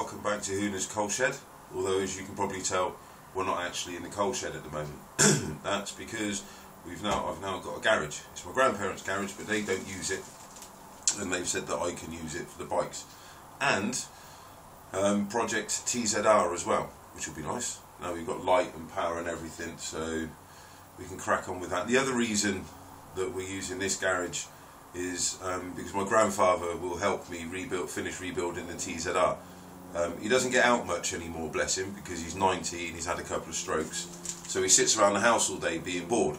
welcome back to Hooner's Coal Shed. Although, as you can probably tell, we're not actually in the coal shed at the moment. That's because I've now got a garage. It's my grandparents' garage, but they don't use it, and they've said that I can use it for the bikes and Project TZR as well, which will be nice. Now we've got light and power and everything, so we can crack on with that. The other reason that we're using this garage is because my grandfather will help me finish rebuilding the TZR. He doesn't get out much anymore, bless him, because he's 90 and he's had a couple of strokes, so he sits around the house all day being bored.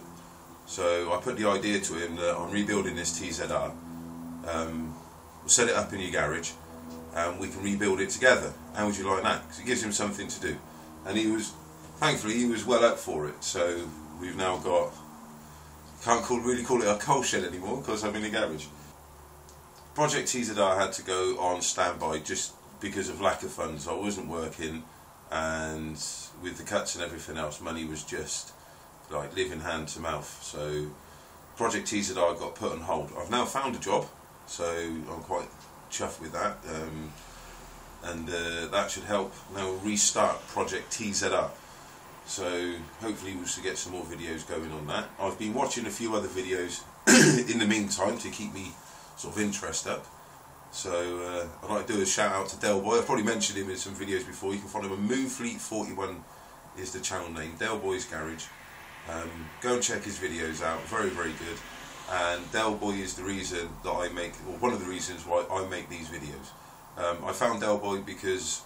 So I put the idea to him that I'm rebuilding this TZR, we'll set it up in your garage and we can rebuild it together. How would you like that? Because it gives him something to do, and thankfully he was well up for it. So we've now got, can't really call it a coal shed anymore because I'm in the garage. Project TZR had to go on standby just because of lack of funds. I wasn't working, and with the cuts and everything else, money was just like living hand to mouth. So Project TZR got put on hold. I've now found a job, so I'm quite chuffed with that, and that should help now restart Project TZR. So hopefully we should get some more videos going on that. I've been watching a few other videos in the meantime to keep me sort of interest up. So I'd like to do a shout out to Del Boy. I've probably mentioned him in some videos before. You can follow him. MoveFleet41 is the channel name. Del Boy's garage. Go and check his videos out. Very, very good. And Del Boy is the reason that I make, or one of the reasons why I make these videos. I found Del Boy because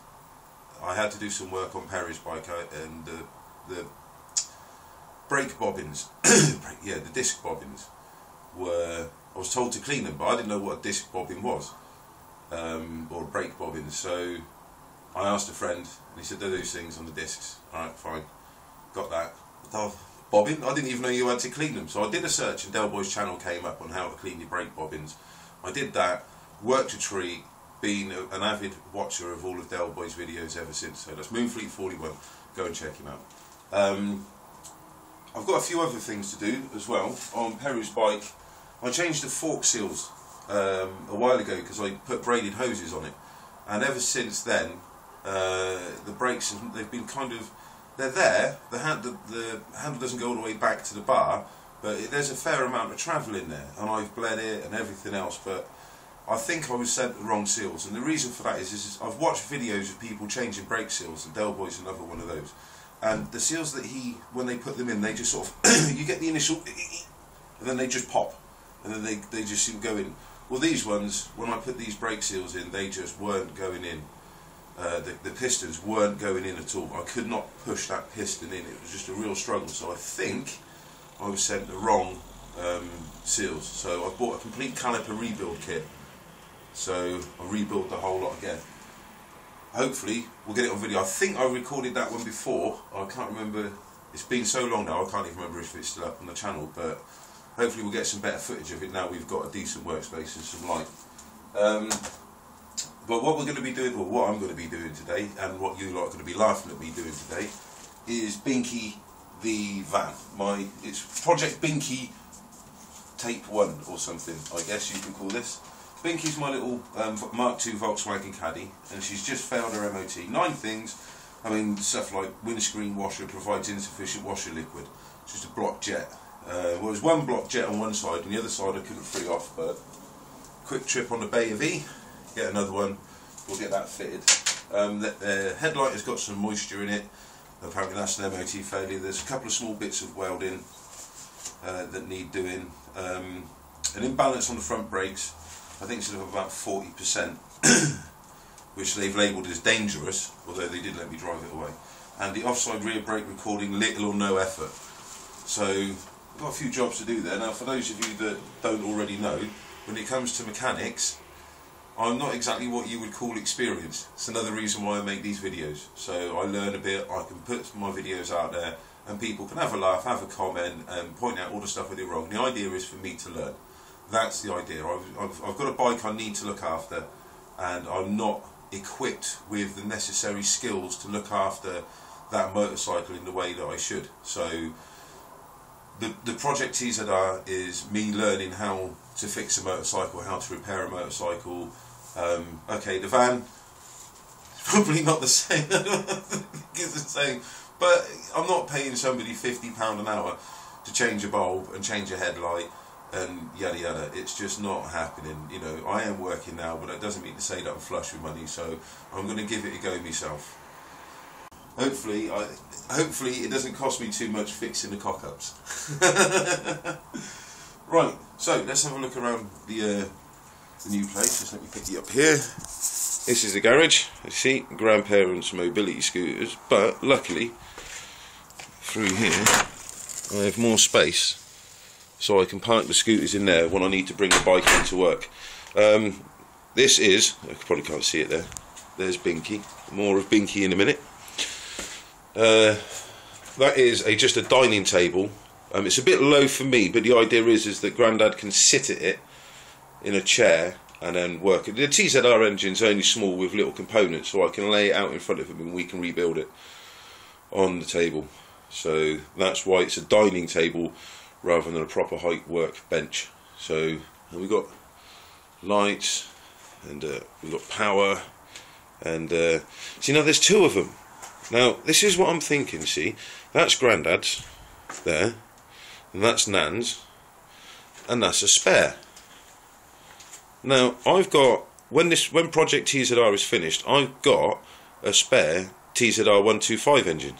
I had to do some work on Perry's bike, and the brake bobbins, the disc bobbins were, I was told to clean them, but I didn't know what a disc bobbin was, or brake bobbins. So I asked a friend, and he said they're those things on the discs. Alright, fine, got that. Bobbin? I didn't even know you had to clean them. So I did a search, and Del Boy's channel came up on how to clean your brake bobbins. I did that, worked a treat, been an avid watcher of all of Del Boy's videos ever since. So that's MoveFleet41, go and check him out. I've got a few other things to do as well. On Perry's bike, I changed the fork seals a while ago because I put braided hoses on it, and ever since then the brakes, they've been kind of, they're there, the handle doesn't go all the way back to the bar, but there's a fair amount of travel in there, and I've bled it and everything else, but I think I was sent the wrong seals. And the reason for that is I've watched videos of people changing brake seals, and Del Boy's another one of those, and the seals that when they put them in, they just sort of you get the initial and then they just pop, and then they just seem to go in. Well, these ones, when I put these brake seals in, they just weren't going in. The pistons weren't going in at all. I could not push that piston in. It was just a real struggle. So I think I was sent the wrong seals. So I bought a complete caliper rebuild kit. So I rebuilt the whole lot again. Hopefully we'll get it on video. I think I recorded that one before. I can't remember. It's been so long now, I can't even remember if it's still up on the channel. But hopefully we'll get some better footage of it now we've got a decent workspace and some light. But what we're going to be doing, or what I'm going to be doing today, and what you lot are going to be laughing at me doing today, is Binky the van. It's Project Binky Tape 1 or something, I guess you can call this. Binky's my little Mark II Volkswagen Caddy, and she's just failed her MOT. 9 things. I mean, stuff like windscreen washer provides insufficient washer liquid. It's just a block jet. Well, there's one block jet on one side, and the other side I couldn't free off, but quick trip on the Bay of E. Get another one, we'll get that fitted. The headlight has got some moisture in it, apparently that's an MOT failure. There's a couple of small bits of welding that need doing. An imbalance on the front brakes, I think it's of about 40%, which they've labelled as dangerous, although they did let me drive it away. And the offside rear brake recording, little or no effort. So I've got a few jobs to do there. Now, for those of you that don't already know, when it comes to mechanics, I'm not exactly what you would call experienced. It's another reason why I make these videos. So I learn a bit, I can put my videos out there, and people can have a laugh, have a comment, and point out all the stuff I do wrong. The idea is for me to learn. That's the idea. I've got a bike I need to look after, and I'm not equipped with the necessary skills to look after that motorcycle in the way that I should. So the Project TZR is me learning how to fix a motorcycle, how to repair a motorcycle. Okay, the van, Probably not the same. It's the same. But I'm not paying somebody £50 an hour to change a bulb and change a headlight and yada yada. It's just not happening. You know, I am working now, but that doesn't mean to say that I'm flush with money, so I'm going to give it a go myself. Hopefully it doesn't cost me too much fixing the cock-ups. Right, so let's have a look around the new place. Just let me pick you up here. This is the garage. You see, grandparents' mobility scooters, but luckily through here I have more space, so I can park the scooters in there when I need to bring the bike into work. This is, I probably can't see it there, there's Binky. More of Binky in a minute. That is just a dining table. It's a bit low for me, but the idea is that Grandad can sit at it in a chair and then work. The TZR engine's only small with little components, so I can lay it out in front of him and we can rebuild it on the table. So that's why it's a dining table rather than a proper height work bench. So we've got lights and we've got power, and see, now there's two of them. Now this is what I'm thinking. See, that's Grandad's there, and that's Nan's, and that's a spare. Now I've got, when Project TZR is finished, I've got a spare TZR 125 engine.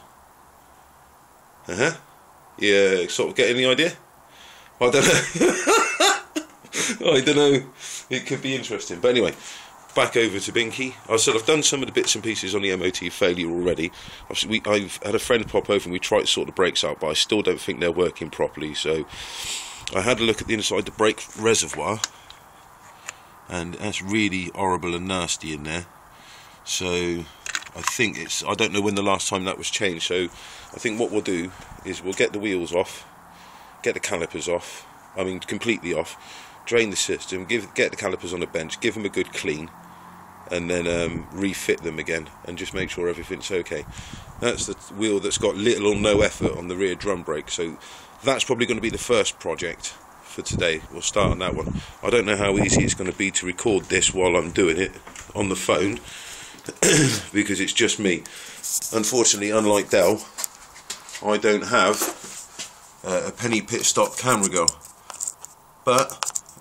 Yeah, sort of getting the idea? I don't know. I don't know. It could be interesting. But anyway, back over to Binky. I've done some of the bits and pieces on the MOT failure already. I've had a friend pop over and we tried to sort the brakes out, but I still don't think they're working properly. So I had a look at the inside of the brake reservoir, and that's really horrible and nasty in there. So I think I don't know when the last time that was changed, so I think what we'll do is we'll get the wheels off, get the calipers off, completely off, drain the system, get the calipers on the bench, give them a good clean, and then refit them again and just make sure everything's okay. That's the wheel that's got little or no effort on the rear drum brake, so that's probably going to be the first project for today. We'll start on that one. I don't know how easy it's going to be to record this while I'm doing it on the phone because it's just me. Unfortunately, unlike Dell, I don't have a penny pit stop camera girl. But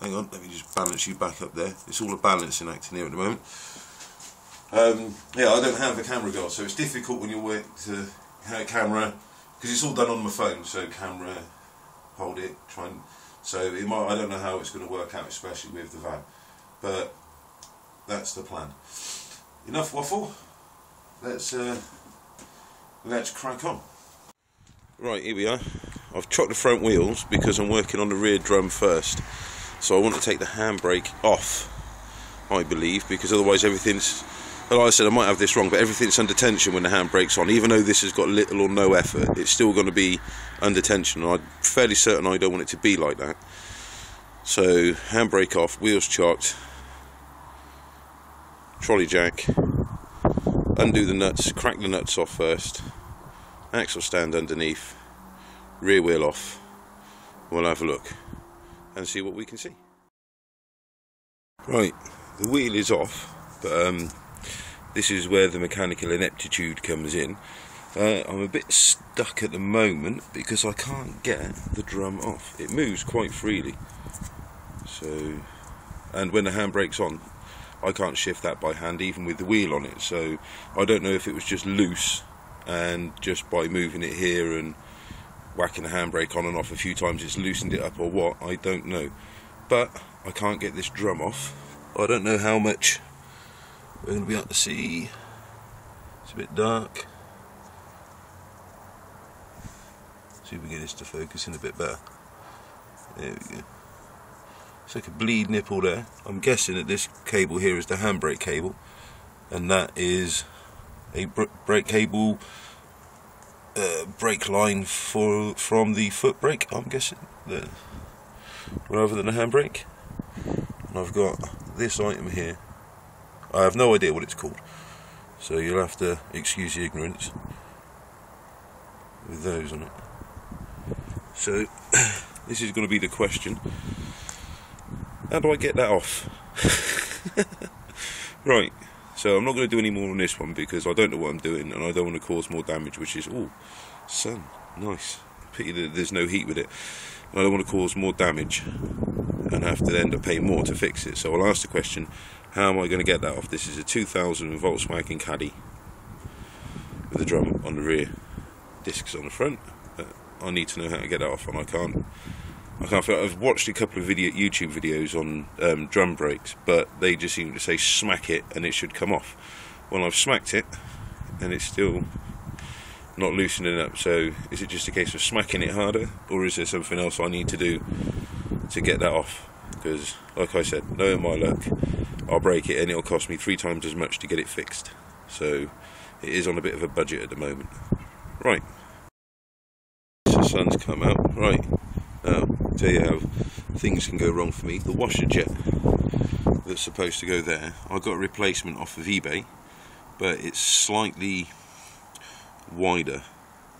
hang on, let me just balance you back up there. It's all a balancing act in here at the moment. Yeah, I don't have a camera girl, so it's difficult when you work to have a camera, because it's all done on my phone. So camera, hold it, try and. So it might. I don't know how it's going to work out, especially with the van. But that's the plan. Enough waffle. Let's crack on. Right, here we are. I've chopped the front wheels because I'm working on the rear drum first. So I want to take the handbrake off, I believe, because otherwise everything's, well, like I said, I might have this wrong, but everything's under tension when the handbrake's on. Even though this has got little or no effort, it's still going to be under tension, and I'm fairly certain I don't want it to be like that. So handbrake off, wheels chocked, trolley jack, undo the nuts, crack the nuts off first, axle stand underneath, rear wheel off. We'll have a look and see what we can see. Right, the wheel is off, but this is where the mechanical ineptitude comes in. I'm a bit stuck at the moment because I can't get the drum off. It moves quite freely. So, and when the handbrake's on, I can't shift that by hand even with the wheel on it. So I don't know if it was just loose, and just by moving it here and whacking the handbrake on and off a few times it's loosened it up, or what, I don't know. But I can't get this drum off. I don't know how much we're going to be able to see. It's a bit dark. See if we get this to focus in a bit better. There we go. It's like a bleed nipple there. I'm guessing that this cable here is the handbrake cable, and that is a brake cable, brake line from the foot brake, I'm guessing, rather than a handbrake. And I've got this item here. I have no idea what it's called, so you'll have to excuse the ignorance with those on it. So this is going to be the question: how do I get that off? Right, So I'm not going to do any more on this one because I don't know what I'm doing and I don't want to cause more damage, which is, oh, sun, nice. Pity that there's no heat with it. I don't want to cause more damage and have to end up paying more to fix it. So I'll ask the question, how am I going to get that off? This is a 2000 Volkswagen Caddy with a drum on the rear, discs on the front. I need to know how to get that off, and I can't. I've watched a couple of YouTube videos on drum brakes, but they just seem to say smack it and it should come off. Well, I've smacked it and it's still not loosening up. So is it just a case of smacking it harder, or is there something else I need to do to get that off? Because like I said, knowing my luck, I'll break it and it'll cost me 3 times as much to get it fixed. So it is on a bit of a budget at the moment. Right, the sun's come out. Right, now tell you how things can go wrong for me. The washer jet that's supposed to go there, I got a replacement off of eBay, but it's slightly wider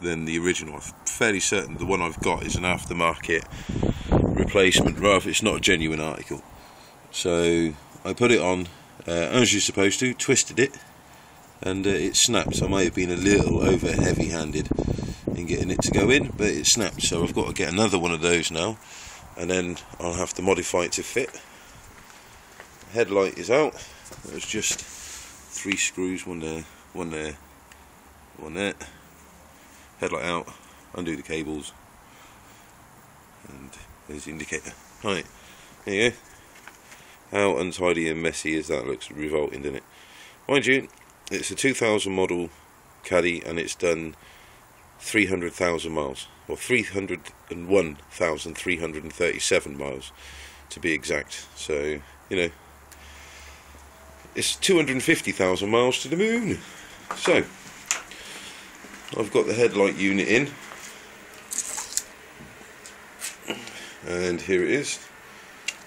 than the original. I'm fairly certain the one I've got is an aftermarket replacement, rather it's not a genuine article. So I put it on as you're supposed to, twisted it, and it snapped. I may have been a little over heavy handed in getting it to go in, but it snapped. So I've got to get another one of those now, and then I'll have to modify it to fit. Headlight is out. There's just 3 screws, one there, one there, one there. Headlight out, undo the cables, and there's the indicator. Right, there you go. How untidy and messy as that looks, revolting, doesn't it? Mind you, it's a 2000 model Caddy, and it's done 300,000 miles, or 301,337 miles to be exact. So, you know, it's 250,000 miles to the moon. So I've got the headlight unit in, and here it is.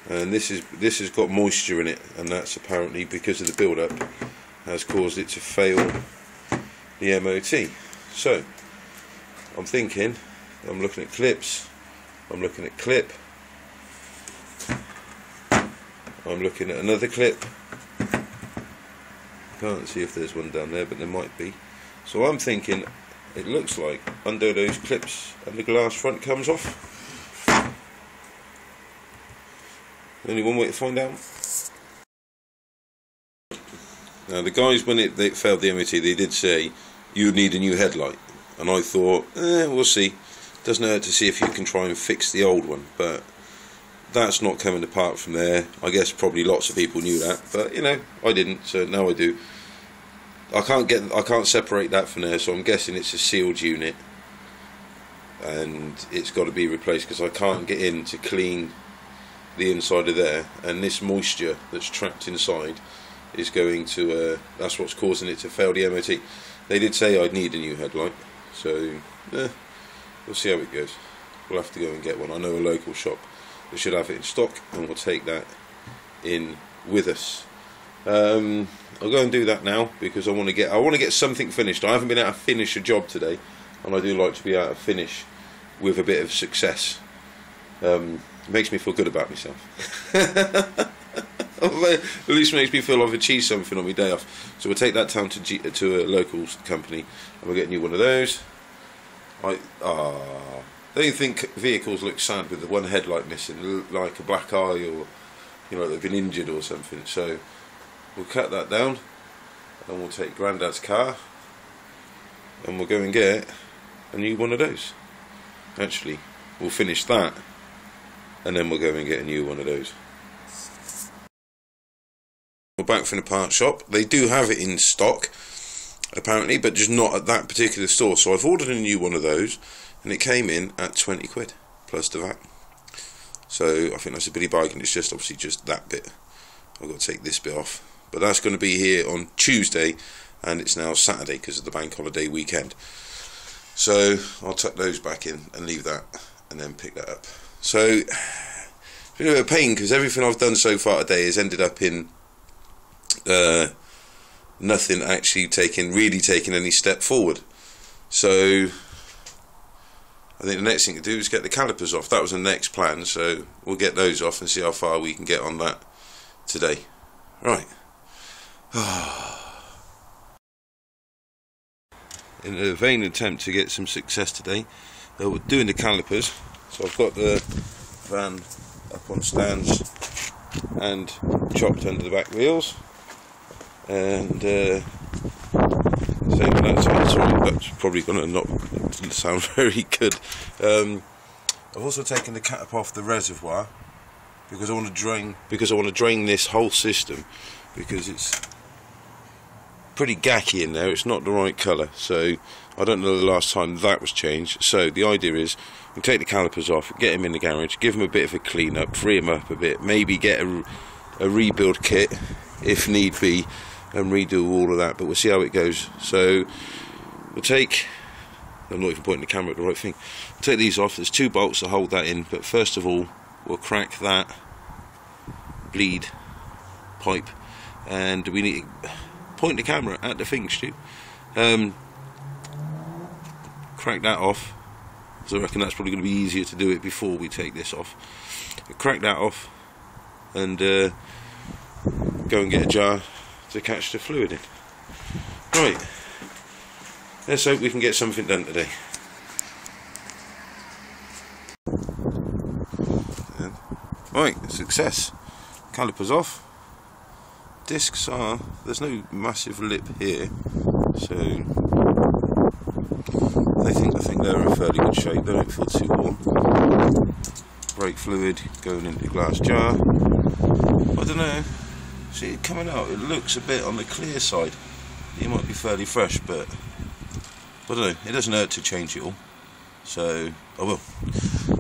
And this has got moisture in it, and that's apparently because of the build-up has caused it to fail the MOT. So I'm thinking, I'm looking at clips, I'm looking at clip, I'm looking at another clip. Can't see if there's one down there, but there might be. So I'm thinking, it looks like under those clips and the glass front comes off. Only one way to find out. Now the guys, when they failed the MOT, they did say you need a new headlight, and I thought, we'll see. Doesn't hurt to see if you can try and fix the old one, but that's not coming apart from there. I guess probably lots of people knew that, but you know, I didn't, so now I do. I can't separate that from there, so I'm guessing it's a sealed unit, and it's got to be replaced because I can't get in to clean the inside of there, and this moisture that's trapped inside is going to that's what's causing it to fail the MOT. They did say I'd need a new headlight, so we'll see how it goes. We'll have to go and get one. I know a local shop that should have it in stock, and we'll take that in with us. I'll go and do that now because I want to get something finished. I haven't been able to finish a job today, and I do like to be able to finish with a bit of success. It makes me feel good about myself. At least makes me feel I've achieved something on my day off. So we'll take that down to a local company, and we'll get a new one of those. Don't you think vehicles look sad with the one headlight missing, like a black eye, or you know, they've been injured or something? So we'll cut that down, and we'll take Grandad's car, and we'll go and get a new one of those. Actually, we'll finish that, and then we'll go and get a new one of those. We're back from the part shop. They do have it in stock, apparently, but just not at that particular store. So I've ordered a new one of those, and it came in at 20 quid plus the VAT. So I think that's a bitty bargain. It's just obviously just that bit. I've got to take this bit off, but that's going to be here on Tuesday, and it's now Saturday because of the bank holiday weekend. So I'll tuck those back in and leave that, and then pick that up. So it's a bit of a pain because everything I've done so far today has ended up in nothing actually really taking any step forward. So I think the next thing to do is get the calipers off. That was the next plan, so we'll get those off and see how far we can get on that today. Right, In a vain attempt to get some success today, we're doing the calipers. So I've got the van up on stands and chopped under the back wheels, and same on that side. Sorry, that's probably going to not sound very good. I've also taken the cap off the reservoir because I want to drain this whole system, because it's pretty gacky in there. It's not the right colour, so I don't know the last time that was changed. So the idea is we take the calipers off, get them in the garage, give them a bit of a clean up, free them up a bit, maybe get a rebuild kit if need be, and redo all of that, but we'll see how it goes. So we'll take, I'm not even pointing the camera at the right thing, take these off. There's 2 bolts to hold that in, but first of all we'll crack that bleed pipe, and we need to point the camera at the thing, Stu. Crack that off, so I reckon that's probably going to be easier to do it before we take this off. Crack that off and go and get a jar to catch the fluid in. Right, let's hope we can get something done today. Right, success. Calipers off. Discs are, there's no massive lip here, so I think they're in fairly good shape. They don't feel too warm. Brake fluid going into the glass jar. I don't know, see it coming out, it looks a bit on the clear side. It might be fairly fresh, but I don't know, it doesn't hurt to change it all, so I will.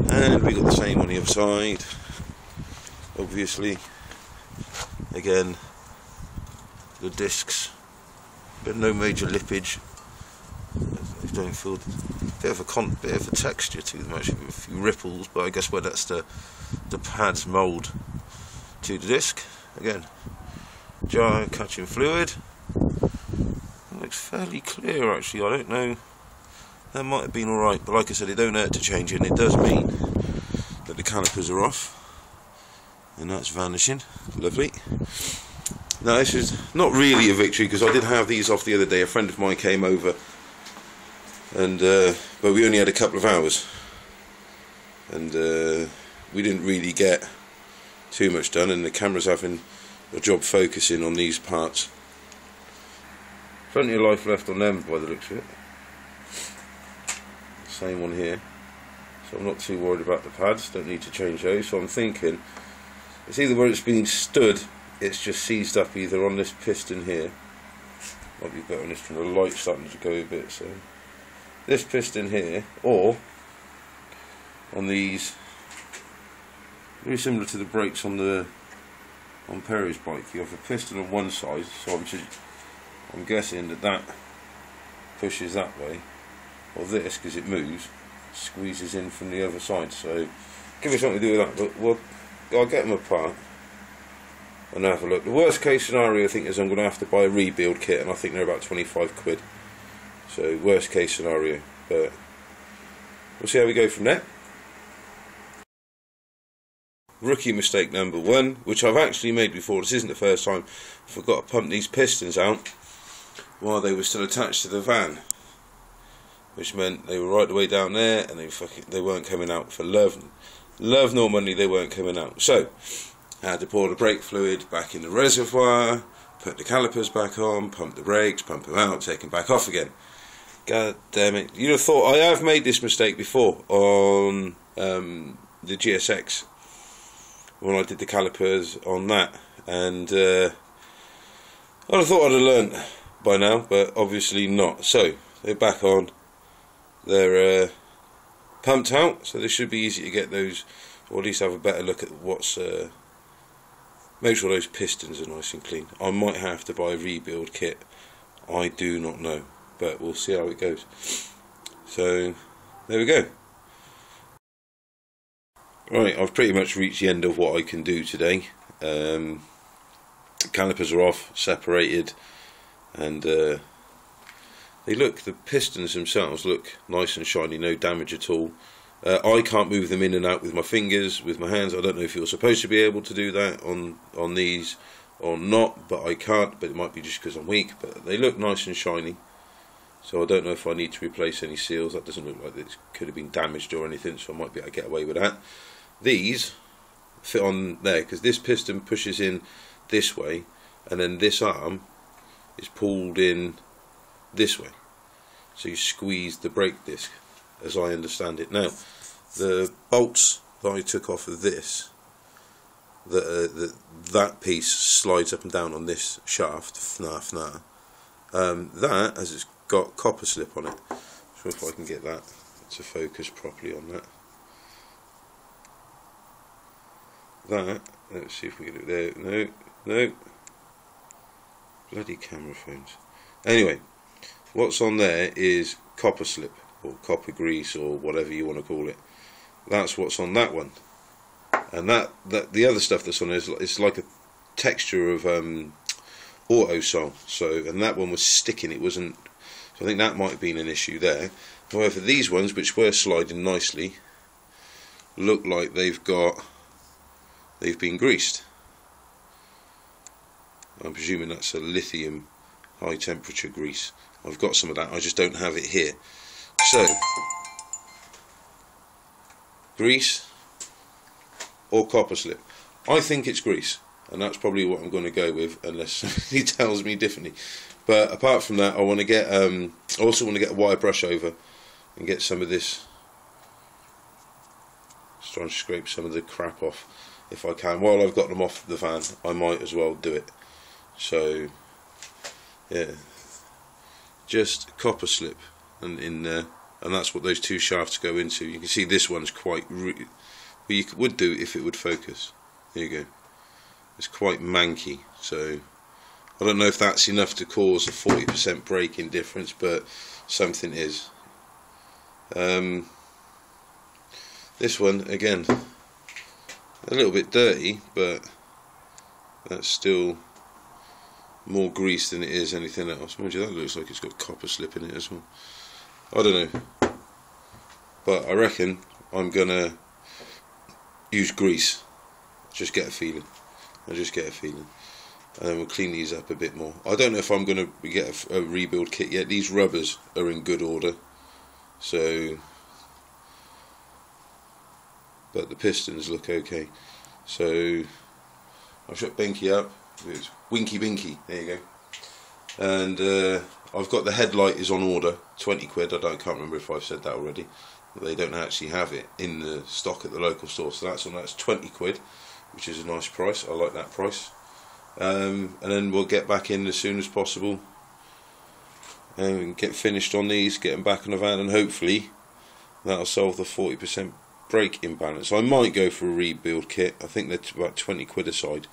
And we got the same on the other side, obviously. Again, the discs, but no major lippage. They don't feel a bit of a texture to them, actually, a few ripples, but I guess where that's the pads mould to the disc. Again, jar catching fluid. It looks fairly clear, actually. I don't know, that might have been alright, but like I said, it don't hurt to change it, and it does mean that the calipers are off, and that's vanishing. Lovely. Now this is not really a victory, because I did have these off the other day. A friend of mine came over, and but we only had a couple of hours, and we didn't really get too much done, and the camera's having a job focusing on these parts. Plenty of life left on them by the looks of it. Same one here, so I'm not too worried about the pads, don't need to change those. So I'm thinking it's either where it's been stood, it's just seized up either on this piston here, might be better on this from the light starting to go a bit, so this piston here, or on these, very similar to the brakes on Perry's bike. You have a piston on one side, so I'm guessing that pushes that way, or this, because it moves, squeezes in from the other side. So give me something to do with that, but I'll get them apart and have a look. The worst case scenario, I think, is I'm going to have to buy a rebuild kit, and I think they're about 25 quid. So worst case scenario, but we'll see how we go from there. Rookie mistake number 1, which I've actually made before. This isn't the first time. I forgot to pump these pistons out while they were still attached to the van, which meant they were right the way down there, and they weren't coming out for love nor money. They weren't coming out. So I had to pour the brake fluid back in the reservoir, put the calipers back on, pump the brakes, pump them out, take them back off again. God damn it. You'd have thought I have made this mistake before on the GSX, when I did the calipers on that, and I'd have thought I'd have learnt by now, but obviously not. So they're back on, they're pumped out, so this should be easy to get those, or at least have a better look at what's make sure those pistons are nice and clean. I might have to buy a rebuild kit, I do not know, but we'll see how it goes. So there we go. Right, I've pretty much reached the end of what I can do today. Calipers are off, separated, and the pistons themselves look nice and shiny, no damage at all. I can't move them in and out with my fingers, with my hands. I don't know if you're supposed to be able to do that on these, or not, but I can't, but it might be just because I'm weak, but they look nice and shiny. So I don't know if I need to replace any seals. That doesn't look like it could have been damaged or anything, so I might be able to get away with that. These fit on there because this piston pushes in this way, and then this arm is pulled in this way. So you squeeze the brake disc, as I understand it. Now, the bolts that I took off of this, that piece slides up and down on this shaft, that, as it's got copper slip on it. So if I can get that to focus properly on that. Let's see if we get it there. No. Bloody camera phones. Anyway, what's on there is copper slip, or copper grease, or whatever you want to call it. That's what's on that one. And that the other stuff that's on there is it's like a texture of autosol. So, and that one was sticking, it wasn't. So I think that might have been an issue there. However, these ones, which were sliding nicely, look like they've been greased. I'm presuming that's a lithium high temperature grease. I've got some of that, I just don't have it here. So, grease or copper slip. I think it's grease, and that's probably what I'm going to go with, unless somebody tells me differently. But apart from that, I want to get I also want to get a wire brush over and get some of this, just try and scrape some of the crap off if I can. While I've got them off the van, I might as well do it. So yeah, just copper slip and in there, and that's what those two shafts go into. You can see this one's quite well, you would do if it would focus. There you go. It's quite manky, so I don't know if that's enough to cause a 40% braking difference, but something is. This one, again, a little bit dirty, but that's still more grease than it is anything else. Mind you, that looks like it's got copper slip in it as well. I don't know, but I reckon I'm gonna use grease. Just get a feeling. I just get a feeling. And then we'll clean these up a bit more. I don't know if I'm going to get a rebuild kit yet. These rubbers are in good order, so, but the pistons look okay. So I'll shut Binky up. It's Binky. There you go. And I've got the headlight is on order, 20 quid. I can't remember if I've said that already. They don't actually have it in the stock at the local store, so that's 20 quid, which is a nice price. I like that price. And then we'll get back in as soon as possible and get finished on these, get them back in the van, and hopefully that'll solve the 40% brake imbalance. I might go for a rebuild kit. I think they're about 20 quid a side.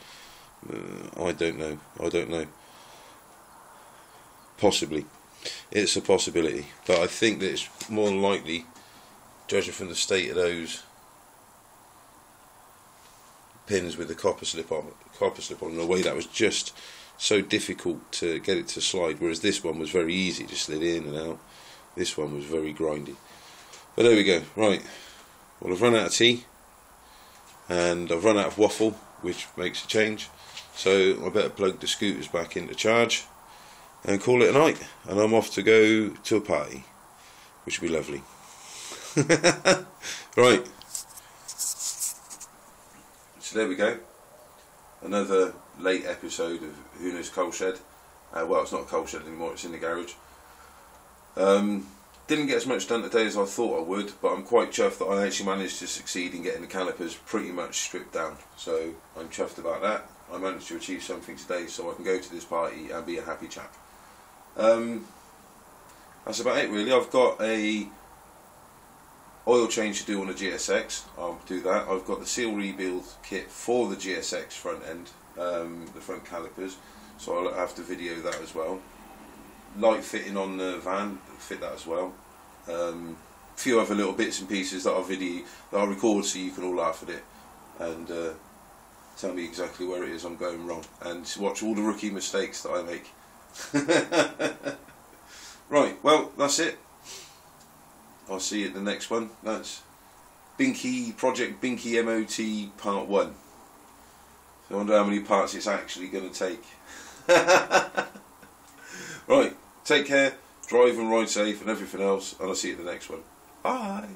I don't know. Possibly. It's a possibility, but I think that it's more than likely, judging from the state of those pins with the copper slip on the way that was just so difficult to get it to slide, whereas this one was very easy, just slid in and out. This one was very grindy. But there we go. Right, well, I've run out of tea and I've run out of waffle, which makes a change, so I better plug the scooters back into charge and call it a night. And I'm off to go to a party, which will be lovely. Right, so there we go, another late episode of Who Knows Coal Shed. Well, it's not a coal shed anymore, it's in the garage. Didn't get as much done today as I thought I would, but I'm quite chuffed that I actually managed to succeed in getting the calipers pretty much stripped down, so I'm chuffed about that. I managed to achieve something today so I can go to this party and be a happy chap. That's about it really. I've got a oil change to do on the GSX, I'll do that. I've got the seal rebuild kit for the GSX front end, the front calipers, so I'll have to video that as well. Light fitting on the van, fit that as well. A few other little bits and pieces that I'll record so you can all laugh at it and tell me exactly where it is I'm going wrong, and watch all the rookie mistakes that I make. Right, well, that's it. I'll see you at the next one. That's Binky Project Binky MOT Part 1. I wonder how many parts it's actually going to take. Right, take care, drive and ride safe and everything else, and I'll see you at the next one. Bye.